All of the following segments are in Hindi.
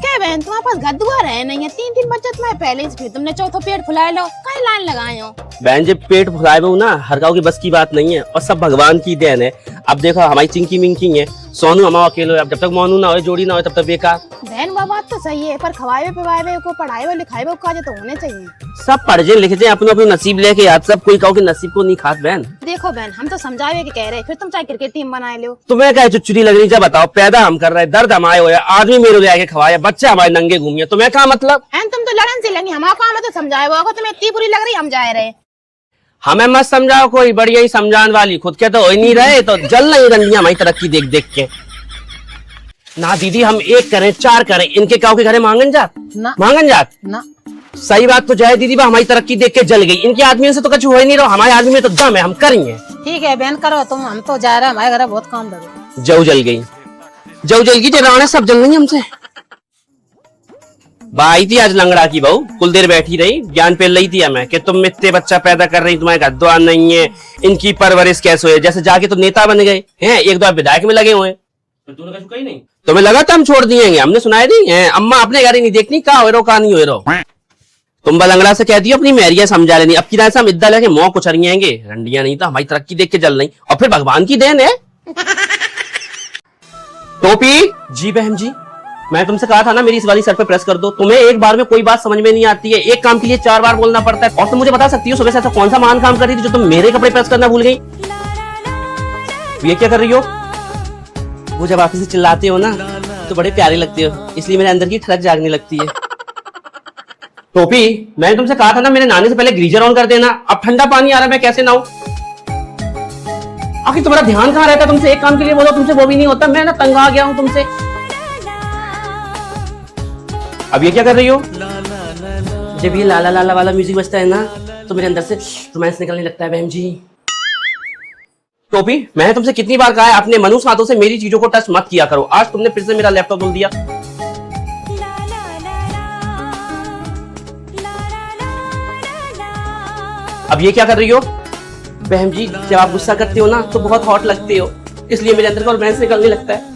क्या बहन तुम्हारे पास घर दुआर है नहीं है, 3 बच्चे तुम्हारे पहले से, फिर तुमने चौथा पेट फुलाए लो, कई लाइन लगाए हो। बहन जब पेट फुलाए हुए ना हर गाँव की बस की बात नहीं है और सब भगवान की देन है। अब देखो हमारी चिंकी मिंकी है, सोनू हमारा अकेले, अब जब तक मोनू ना हो जोड़ी ना हो तब तक बेकार। बहन वो बात तो सही है, पर खवाए पिवाए को पढ़ाए हुए लिखाए हुए काज तो होने चाहिए। सब पढ़ जे लिख जे अपने अपने नसीब लेके याद, सब कोई कहो कि नसीब को नहीं खात बहन। देखो बहन हम तो समझावे के कह रहे, फिर तुम चाहे क्रिकेट टीम बनाए लो। तुम्हें क्या चुचुरी लग रही है बताओ, पैदा हम कर रहे, दर्द हमारे हुए, आदमी मेरे ले आके खवाया, बच्चे हमारे नंगे घूमिए, तुम्हें क्या मतलब। तुम तो लड़न से लगी, हमारा काम है तो समझाए वो, तुम्हें इतनी बुरी लग रही हम जाए रहे। हमें मत समझाओ, कोई बढ़िया ही समझाने वाली, खुद के तो हो ही नहीं रहे तो जल नहीं रही हमारी तरक्की देख देख के। ना दीदी हम 1 करें 4 करें, इनके गाँव के घरे मांगन जात ना मांगन जात ना। सही बात तो जाए दीदी, हमारी तरक्की देख के जल गई, इनके आदमी से तो कुछ हो ही नहीं रहा, हमारे आदमी में तो दम है, हम करेंगे। ठीक है बहन करो तुम, हम तो जा रहे हैं, हमारे घर बहुत काम लगे। जऊ जल गई, जऊ जल गई, रावण सब जल गई हमसे। भाई थी आज लंगड़ा की बहू, कुल देर बैठी रही, ज्ञान पेल रही थी हमें कि तुम इतने बच्चा पैदा कर रही, तुम्हारे घर द्वार नहीं है, इनकी परवरिश कैसे हुई, जैसे जाके तो नेता बन गए हैं, 1-2 विधायक में लगे हुए हैं। तो तूने कहा कहीं नहीं, तुम्हें लगा था हम छोड़ दिएंगे, हमने सुनाई नहीं है, अम्मा अपने घर ही नहीं देखनी, का हो का नहीं हो। तुम बलंगड़ा से कहती हो अपनी मैरिया समझा लेनी, अब की तरह से हम इद्दा लेके मुंह कुचरिएंगे, रंडिया नहीं तो हमारी तरक्की देख के जल रही, और फिर भगवान की देन है। टोपी जी बहन जी, मैं तुमसे कहा था ना मेरी इस वाली सर पे प्रेस कर दो, तुम्हें एक बार में कोई बात समझ में नहीं आती है, एक काम के लिए 4 बार बोलना पड़ता है। और तुम मुझे बता सकती हो सुबह से ऐसा कौन सा महान काम कर रही थी जो तुम मेरे कपड़े प्रेस करना भूल गई। ये क्या कर रही हो? वो जब आप इसे चिल्लाते हो ना तो बड़े प्यारे लगते हो, इसलिए मेरे अंदर की ठड़क जागने लगती है। टोपी मैंने तुमसे कहा था ना मेरे नहाने से पहले गीजर ऑन कर देना, अब ठंडा पानी आ रहा है, मैं कैसे नहाऊं? आखिर तुम्हारा ध्यान कहाँ रहता? तुमसे एक काम के लिए बोलो, तुमसे वो भी नहीं होता, मैं ना तंग आ गया हूं तुमसे। अब ये क्या कर रही हो? जब ये लाला लाला वाला म्यूजिक बजता है ना तो मेरे अंदर से रोमांस निकलने लगता है बहन जी। टोपी मैंने तुमसे कितनी बार कहा है अपने मनुष्य हाथों से मेरी चीजों को टच मत किया करो, आज तुमने फिर से मेरा लैपटॉप बोल दिया। अब ये क्या कर रही हो? बहन जी जब आप गुस्सा करते हो ना तो बहुत हॉट लगते हो, इसलिए मेरे अंदर का रोमांस निकलने लगता है।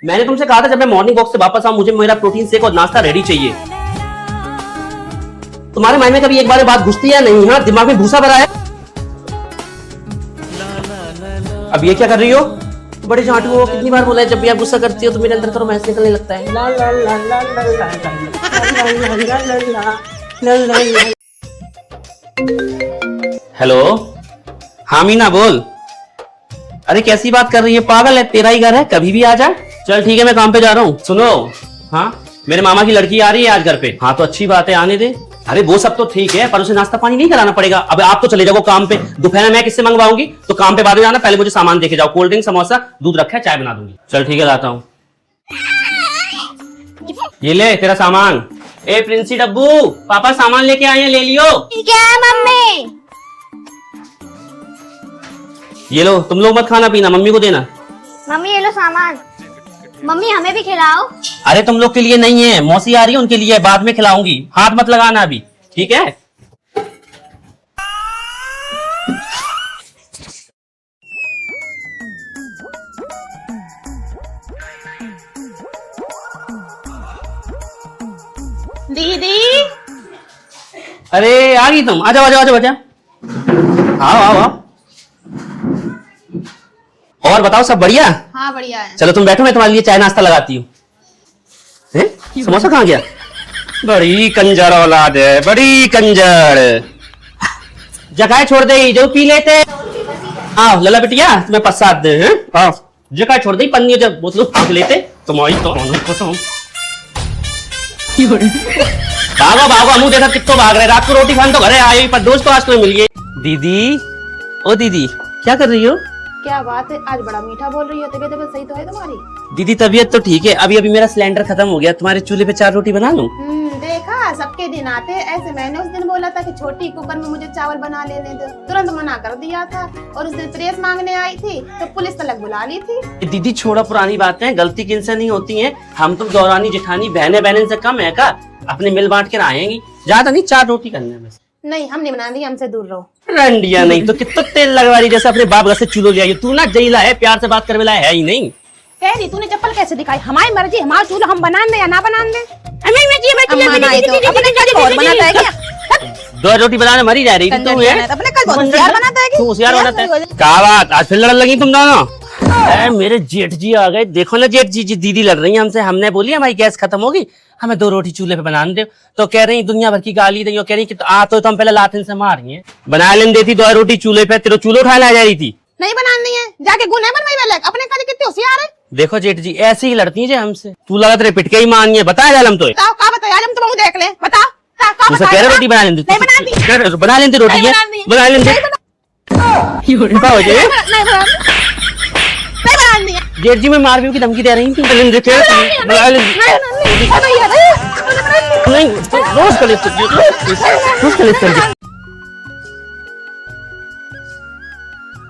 मैंने तुमसे कहा था जब मैं मॉर्निंग वॉक से वापस आऊं मुझे मेरा प्रोटीन शेक और नाश्ता रेडी चाहिए। तुम्हारे माइंड में कभी एक बार बात घुसती है नहीं? हाँ दिमाग में भूसा भरा है। अब ये क्या कर रही हो? बड़े झाटू हो, कितनी बार बोला है जब भी आप गुस्सा करती हो तो मेरे अंदर का रोमांस निकलने लगता है। ला ला ला ला ला ला ला ला। हेलो हाँ मीना बोल। अरे कैसी बात कर रही है, पागल है, तेरा ही घर है, कभी भी आ जा। चल ठीक है मैं काम पे जा रहा हूँ। सुनो हाँ मेरे मामा की लड़की आ रही है आज घर पे। हाँ तो अच्छी बात है, आने दे। अरे वो सब तो ठीक है पर उसे नाश्ता पानी नहीं कराना पड़ेगा। अब आप तो चले जाओ काम पे, दोपहर में मैं किससे मंगवाऊंगी, तो काम पे बाद में जाना, पहले मुझे सामान देके जाओ, कोल्ड ड्रिंक समोसा दूध रखा है, चाय बना दूंगी। चल ठीक है लाता हूँ। ये ले तेरा सामान। ए प्रिंसी डब्बू पापा सामान लेके आए हैं, ले लियो। ठीक है मम्मी। ये लो तुम लोग मत खाना पीना, मम्मी को देना। मम्मी ये लो सामान। मम्मी हमें भी खिलाओ। अरे तुम लोग के लिए नहीं है, मौसी आ रही है उनके लिए, बाद में खिलाऊंगी, हाथ मत लगाना अभी, ठीक है? दीदी अरे आ गई तुम, आजा आजा आजा आजा, आओ आओ आओ। और बताओ सब बढ़िया? हाँ बढ़िया है। चलो तुम बैठो मैं तुम्हारे लिए चाय नाश्ता लगाती हूँ। समोसा कहाँ गया? बड़ी कंजर औलाद है, बड़ी कंजर। जगह छोड़ दे जो पी लेते। आओ लला बिटिया तुम्हें पसाद दे हैं? आओ जगह छोड़ दे, पन्नी जब बोतलों भाग लेते तुम्हारी तो भागो भागो, हमू देखा कितो भाग रहे, रात को रोटी खान तो घरे आए पर दोस्त तो आज तुम्हें मिल गए। दीदी ओ दीदी क्या कर रही हो? क्या बात है, आज बड़ा मीठा बोल रही हो, तबीयत सही तो है तुम्हारी? दीदी तबीयत तो ठीक है, अभी अभी मेरा सिलेंडर खत्म हो गया, तुम्हारे चूल्हे पे 4 रोटी बना लूं? देखा सबके दिन आते ऐसे। मैंने उस दिन बोला था कि छोटी कुकर में मुझे चावल बना लेने दो, तुरंत मना कर दिया था। और उस दिन प्रेस मांगने आई थी तो पुलिस तलक बुला ली थी। दीदी छोड़ा पुरानी बातें, गलती किनसे नहीं होती है, हम तो दौरानी जेठानी बहने बहने से कम है का, अपने मिल बांट के आएंगी, ज्यादा नहीं 4 रोटी करने में। नहीं हमने बना दी, हमसे दूर रहो। रंडिया नहीं तो कितना तेल लगवा रही, जैसे अपने बाप घर से चूल्हो ले आई। तू ना जईला है, प्यार से बात करने वाला है ही नहीं। कह रही तूने चप्पल कैसे दिखाई? हमारी मर्जी, हमारा चूल्हा हम बना दे या ना बना दे। हमें मैं जी अपने कल बहुत बनाता है क्या? दो रोटी बनाने मरी जा रही थी तू है। अपने कल बहुत होशियार बनाता है तू होशियार बनाता है क्या बात? आज फिर लड़ने लगी तुम दोनों? मेरे जेठ जी आ गए, देखो ना जेठ जी, दीदी लड़ रही है हमसे। हमने बोली हमारी गैस खत्म होगी, हमें 2 रोटी चूल्हे पे बनाने दे। तो कह रही दुनिया भर की गाली दी, कह रही कि तो हम पहले लातिन से मारी है। बना लेने देती 2 रोटी चूल्हे पे, तेरे चूल्हे उठाने आ जा रही थी। नहीं बनानी है, जाके गुने बनवाई वाला अपने कल कितने होशियार है। देखो जेठ जी ऐसे ही लड़ती है हमसे। तू लगा तेरे पिटके ही मानी है। बता हम तो बताओ का बताया, हम तुम देख ले, बता तुझसे कह रहे रोटी बना लेती, नहीं बनाती, बना लेती रोटी है, बना लेती। जेठ जी में मार की धमकी दे रही थी। रोज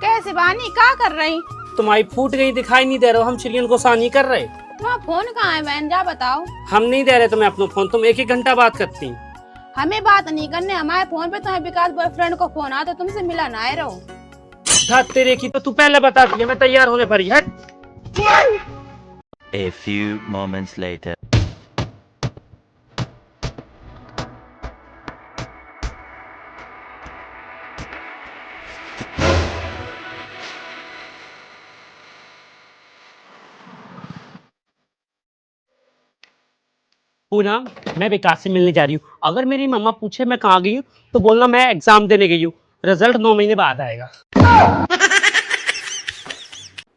कैसे बानी का कर रही? तुम्हारी फूट गई, दिखाई नहीं दे रहा। हम चिड़ियन को सानी कर रहे। तुम्हारा फोन कहाँ है बहन, जा बताओ। हम नहीं दे रहे तुम्हें अपना फोन, तुम 1-1 घंटा बात करती। हमें बात नहीं करने, हमारे फोन पे तुम्हें विकास बॉयफ्रेंड को फोन आ तो तुमसे मिला ना आए रहो। तेरे की तो तू पहले बता दी, मैं तैयार होने पर ही। हट। A few moments later. Poonam, मैं विकास से मिलने जा रही हूँ। अगर मेरी मम्मा पूछे मैं कहाँ गई हूँ तो बोलना मैं एग्जाम देने गई हूँ। रिजल्ट 9 महीने बाद आएगा।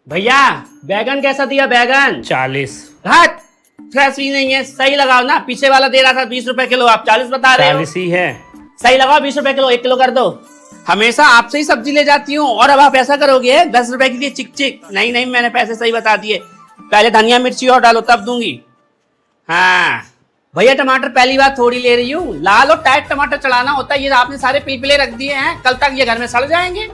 भैया बैगन कैसा दिया? बैगन 40। हट, फ्रेश ही नहीं है, सही लगाओ ना। पीछे वाला दे रहा था 20 रुपए किलो, आप 40 बता रहे हो। 40 ही है, सही लगाओ। 20 रुपए किलो, 1 किलो कर दो। हमेशा आपसे ही सब्जी ले जाती हूँ और अब आप ऐसा करोगे 10 रुपए के लिए चिक चिक। नहीं नहीं, मैंने पैसे सही बता दिए। पहले धनिया मिर्ची और डालो तब दूंगी। हाँ भैया, टमाटर पहली बार थोड़ी ले रही हूँ, लाल और टाइट टमाटर चढ़ाना होता है। ये आपने सारे पिलपिले रख दिए हैं, कल तक ये घर में सड़ जाएंगे।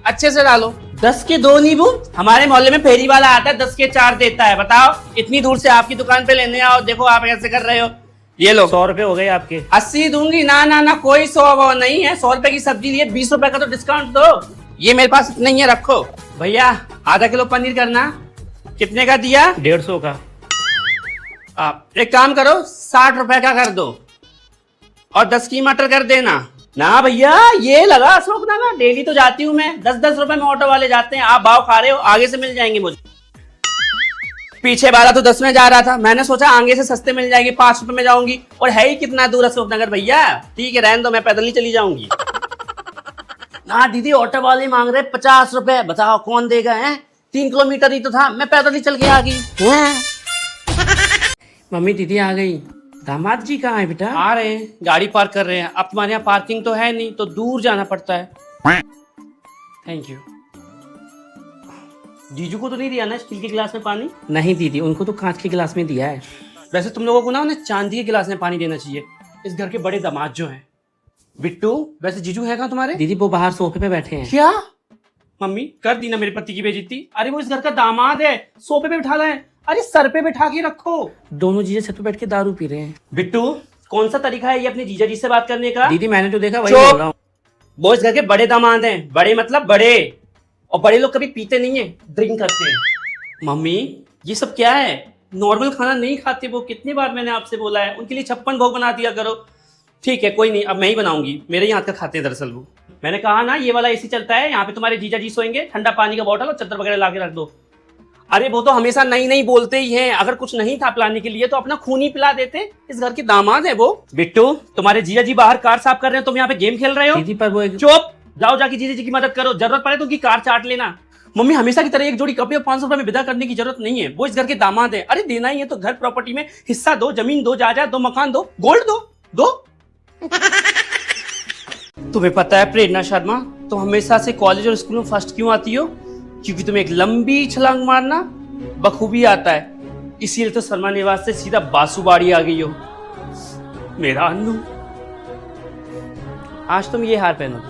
अच्छे से डालो। 10 के 2 नींबू। हमारे मोहल्ले में फेरी वाला आता है, 10 के 4 देता है। बताओ, इतनी दूर से आपकी दुकान पे लेने आओ, देखो आप ऐसे कर रहे हो। ये लो 100 रुपए हो गए आपके। 80 दूंगी। ना ना ना, कोई 100 नहीं है। 100 रुपए की सब्जी लिए 20 रुपए का तो डिस्काउंट दो। ये मेरे पास इतना ही है, रखो। भैया आधा किलो पनीर करना। कितने का दिया? 150 का। आप एक काम करो, 60 रुपए का कर दो और 10 की मटर कर देना। ना भैया, ये लगा अशोकनगर, डेली तो जाती हूँ मैं। 10-10 रुपए में ऑटो वाले जाते हैं। आप भाव खा रहे हो, आगे से मिल जाएंगे मुझे। पीछे वाला तो 10 में जा रहा था, मैंने सोचा आगे से सस्ते मिल जाएंगे, 5 रुपए में जाऊंगी। और है ही कितना दूर अशोकनगर भैया। ठीक है, रहने दो, मैं पैदल ही चली जाऊंगी। ना दीदी, ऑटो वाले मांग रहे 50 रुपए। बताओ कौन देगा? है 3 किलोमीटर ही तो था, मैं पैदल ही चल के आ गई। मम्मी दीदी आ गई। दामाद जी कहाँ है बेटा? आ रहे हैं, गाड़ी पार्क कर रहे हैं। अब तुम्हारे यहाँ पार्किंग तो है नहीं, तो दूर जाना पड़ता है। Thank you. जीजू को तो नहीं दिया ना स्टील के गिलास में पानी? नहीं दीदी, उनको तो कांच के गिलास में दिया है। वैसे तुम लोगों को ना उन्हें चांदी के गिलास में पानी देना चाहिए, इस घर के बड़े दामाद जो हैं। बिट्टू, वैसे जीजू है कहाँ तुम्हारे? दीदी वो बाहर सोफे पे बैठे हैं। क्या? मम्मी कर दी ना मेरे पति की बेइज्जती। अरे वो इस घर का दामाद है, सोफे पे बिठा है। अरे सर पे बिठा के रखो। दोनों जीजा छत पे बैठ के दारू पी रहे हैं। बिट्टू, कौन सा तरीका है ये अपने जीजा जी से बात करने का? दीदी मैंने जो देखा वही बोल रहा हूँ। वो इस घर के बड़े दामाद हैं। बड़े मतलब बड़े, और बड़े लोग कभी पीते नहीं है, ड्रिंक करते हैं। मम्मी ये सब क्या है? नॉर्मल खाना नहीं खाते वो। कितनी बार मैंने आपसे बोला है, उनके लिए 56 भोग बना दिया करो। ठीक है कोई नहीं, अब मैं ही बनाऊंगी। मेरे यहाँ का खाते हैं दरअसल वो। मैंने कहा ना ये वाला एसी चलता है, यहाँ पे तुम्हारे जीजा जी सोएंगे। ठंडा पानी का बोतल और चद्दर वगैरह ला के रख दो। अरे वो तो हमेशा नहीं नहीं बोलते ही हैं। अगर कुछ नहीं था पिलाने के लिए तो अपना खून ही पिला देते। इस घर के दामाद है वो। बिट्टू, तुम्हारे जीजा जी बाहर कार साफ कर रहे हैं, तुम यहाँ पे गेम खेल रहे हो। दीदी पर वो चुप, जाओ जाके जीजा जी की मदद करो। जरूरत पड़े तो उनकी कार चाट लेना। मम्मी हमेशा की तरह एक जोड़ी कपड़े और 500 रुपए में विदा करने की जरूरत नहीं है। वो इस घर के दामाद है। अरे देना ही है तो घर प्रॉपर्टी में हिस्सा दो, जमीन दो, जायदाद दो, मकान दो, गोल्ड दो। तुम्हें पता है प्रेरणा शर्मा, तुम हमेशा से कॉलेज और स्कूल में फर्स्ट क्यों आती हो? क्योंकि तुम्हें एक लंबी छलांग मारना बखूबी आता है। इसीलिए तो शर्मा निवास से सीधा बासुबाड़ी आ गई हो। मेरा अन्नू, आज तुम ये हार पहनोगे।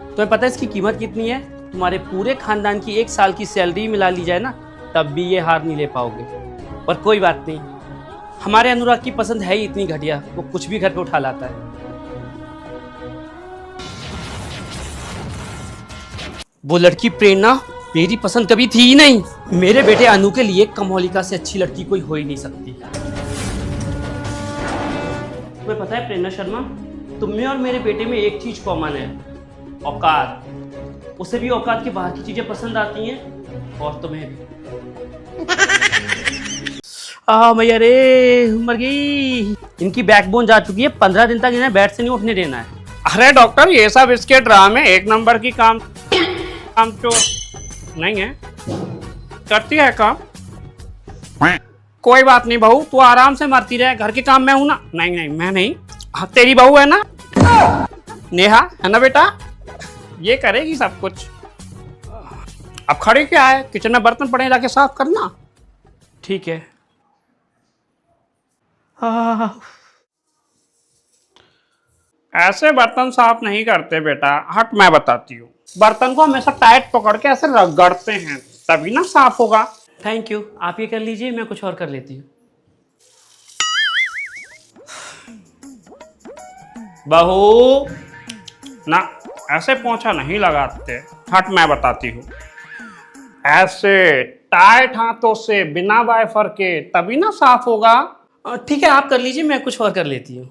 तुम्हें पता है इसकी कीमत कितनी है? तुम्हारे पूरे खानदान की 1 साल की सैलरी मिला ली जाए ना, तब भी ये हार नहीं ले पाओगे। पर कोई बात नहीं, हमारे अनुराग की पसंद है ही इतनी घटिया, वो कुछ भी घर पे उठा लाता है। वो लड़की प्रेरणा मेरी पसंद कभी थी ही नहीं। मेरे बेटे अनु के लिए कमोलिका से अच्छी लड़की कोई हो ही नहीं सकती। तुम्हें पता है प्रेरणा शर्मा, तुम्हें और मेरे बेटे में एक चीज कॉमन है, औकात। उसे भी औकात की बाहर की चीजें पसंद आती हैं और तुम्हें भी। मैया रे, मर गई। इनकी बैकबोन जा चुकी है, 15 दिन तक इन्हें बेड से नहीं उठने देना है। अरे डॉक्टर, ये सब इसके ड्रामे, एक नंबर की काम तो नहीं है, करती है काम। कोई बात नहीं बहू, तू आराम से मरती रहे, घर के काम मैं हूं ना। नहीं नहीं, मैं नहीं। हाँ, तेरी बहू है ना नेहा, है ना बेटा, ये करेगी सब कुछ। अब खड़ी क्या है, किचन में बर्तन पड़े, जाके साफ करना। ठीक है। ऐसे बर्तन साफ नहीं करते बेटा, हट मैं बताती हूँ। बर्तन को हमेशा टाइट पकड़ के ऐसे रगड़ते हैं, तभी ना साफ होगा। थैंक यू, आप ये कर लीजिए, मैं कुछ और कर लेती हूँ। बहू ना, ऐसे पोंछा नहीं लगाते, हट मैं बताती हूँ। ऐसे टाइट हाथों से बिना वाइफर के, तभी ना साफ होगा। ठीक है, आप कर लीजिए, मैं कुछ और कर लेती हूँ।